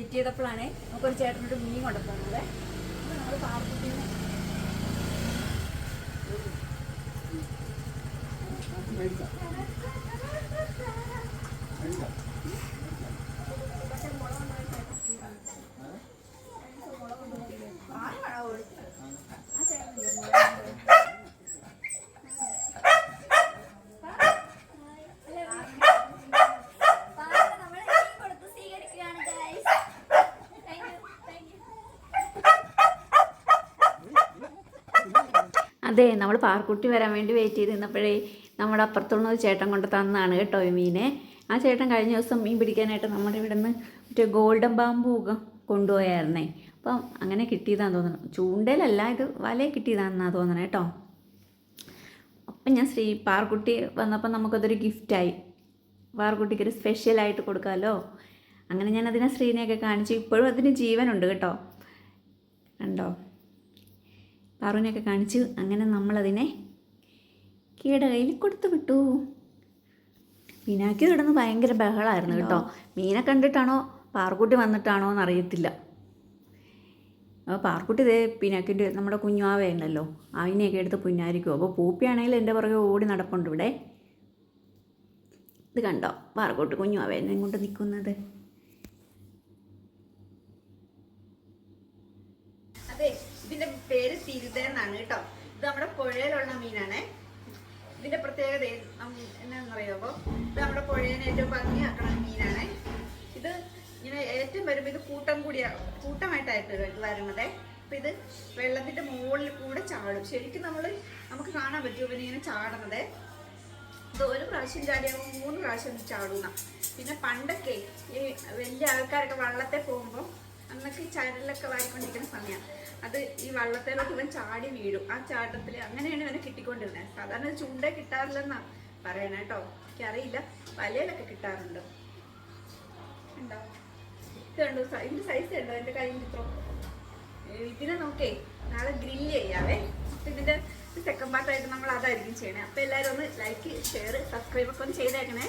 Wait ചെയ്തപ്പോഴാണ് നമുക്കൊരു ചേട്ടനോട് മീൻ കൊണ്ടുപോകുന്നത്. നമ്മൾ പാർക്കുട്ടിന് അതെ, നമ്മൾ പാർക്കുട്ടി വരാൻ വേണ്ടി വെയിറ്റ് ചെയ്ത് നിന്നപ്പോഴേ നമ്മുടെ അപ്പുറത്തുള്ള ഒരു ചേട്ടൻ കൊണ്ട് തന്നാണ് കേട്ടോ ഈ മീനെ. ആ ചേട്ടൻ കഴിഞ്ഞ ദിവസം മീൻ പിടിക്കാനായിട്ട് നമ്മുടെ ഇവിടെ നിന്ന് മറ്റേ ഗോൾഡൻ ബാമ്പു കൊണ്ടുപോയായിരുന്നേ. അപ്പം അങ്ങനെ കിട്ടിയതാന്ന് തോന്നുന്നു. ചൂണ്ടയിലല്ല, ഇത് വലയിൽ കിട്ടിയതാണെന്നാണ് തോന്നണേ കേട്ടോ. അപ്പം ഞാൻ പാർക്കുട്ടി വന്നപ്പോൾ നമുക്കതൊരു ഗിഫ്റ്റായി. പാർക്കുട്ടിക്കൊരു സ്പെഷ്യലായിട്ട് കൊടുക്കാമല്ലോ. അങ്ങനെ ഞാൻ അതിനെ ശ്രീനെയൊക്കെ കാണിച്ചു. ഇപ്പോഴും അതിന് ജീവനുണ്ട് കേട്ടോ, കണ്ടോ. പാറുവിനെയൊക്കെ കാണിച്ചു. അങ്ങനെ നമ്മളതിനെ കീയുടെ കയ്യിൽ കൊടുത്തു വിട്ടു. മീനാക്കി കിടന്ന് ഭയങ്കര ബഹളമായിരുന്നു കേട്ടോ. മീനെ കണ്ടിട്ടാണോ പാർക്കുട്ടി വന്നിട്ടാണോ എന്നറിയത്തില്ല. അപ്പോൾ പാർക്കുട്ടി ഇതേ പിനാക്കിൻ്റെ നമ്മുടെ കുഞ്ഞുവാവയുണ്ടല്ലോ, അതിനെയൊക്കെ എടുത്ത് പുന്നാരിക്കും. അപ്പോൾ പൂപ്പിയാണെങ്കിൽ എൻ്റെ പുറകെ ഓടി നടപ്പുണ്ട് ഇവിടെ. ഇത് കണ്ടോ പാർക്കുട്ടി കുഞ്ഞുവാവേനെ കൊണ്ട് നിൽക്കുന്നത്. അതെ, ഇതിന്റെ പേര് തിരുതെന്നാണ് കേട്ടോ. ഇത് നമ്മുടെ പുഴയിലുള്ള മീനാണ്. ഇതിന്റെ പ്രത്യേകത എന്നാന്നറിയാമോ, ഇത് നമ്മുടെ പുഴേനെ ഏറ്റവും ഭംഗിയാക്കണ മീനാണ്. ഇത് ഇങ്ങനെ ഏറ്റവും വരുമ്പോൾ ഇത് കൂട്ടമായിട്ടായിട്ട് വരുന്നത്. അപ്പൊ ഇത് വെള്ളത്തിന്റെ മുകളിൽ കൂടെ ചാടും. ശരിക്കും നമുക്ക് കാണാൻ പറ്റും ഇവനിങ്ങനെ ചാടുന്നത്. ഇത് ഒരു പ്രാവശ്യം ചാടിയാകുമ്പോൾ 3 പ്രാവശ്യം ചാടുന്ന. പിന്നെ പണ്ടൊക്കെ ഈ വലിയ ആൾക്കാരൊക്കെ വള്ളത്തെ പോകുമ്പോൾ അന്നൊക്കെ ചരലൊക്കെ വാരിക്കൊണ്ടിരിക്കുന്ന സമയം അത് ഈ വള്ളത്തിലോട്ട് ഇവൻ ചാടി വീഴും. ആ ചാട്ടത്തിൽ അങ്ങനെയാണ് ഇവനെ കിട്ടിക്കൊണ്ടിരുന്നത്. സാധാരണ ചൂണ്ടേ കിട്ടാറില്ലെന്നാ പറയണ കേട്ടോ, എനിക്കറിയില്ല. വലയിലൊക്കെ കിട്ടാറുണ്ട്. ഉണ്ടോ, ഇത് കണ്ടോ, ഇതിന്റെ സൈസ് ഉണ്ടോ എൻ്റെ കയ്യിൽ ഇത്രോ. ഇതിനെ നോക്കേ നാളെ ഗ്രില്ല് ചെയ്യാവേ. അപ്പം ഇതിന്റെ സെക്കൻഡ് പാർട്ടായിട്ട് നമ്മൾ അതായിരിക്കും ചെയ്യണേ. അപ്പം എല്ലാവരും ഒന്ന് ലൈക്ക്, ഷെയർ, സബ്സ്ക്രൈബ് ഒക്കെ ഒന്ന് ചെയ്തേക്കണേ.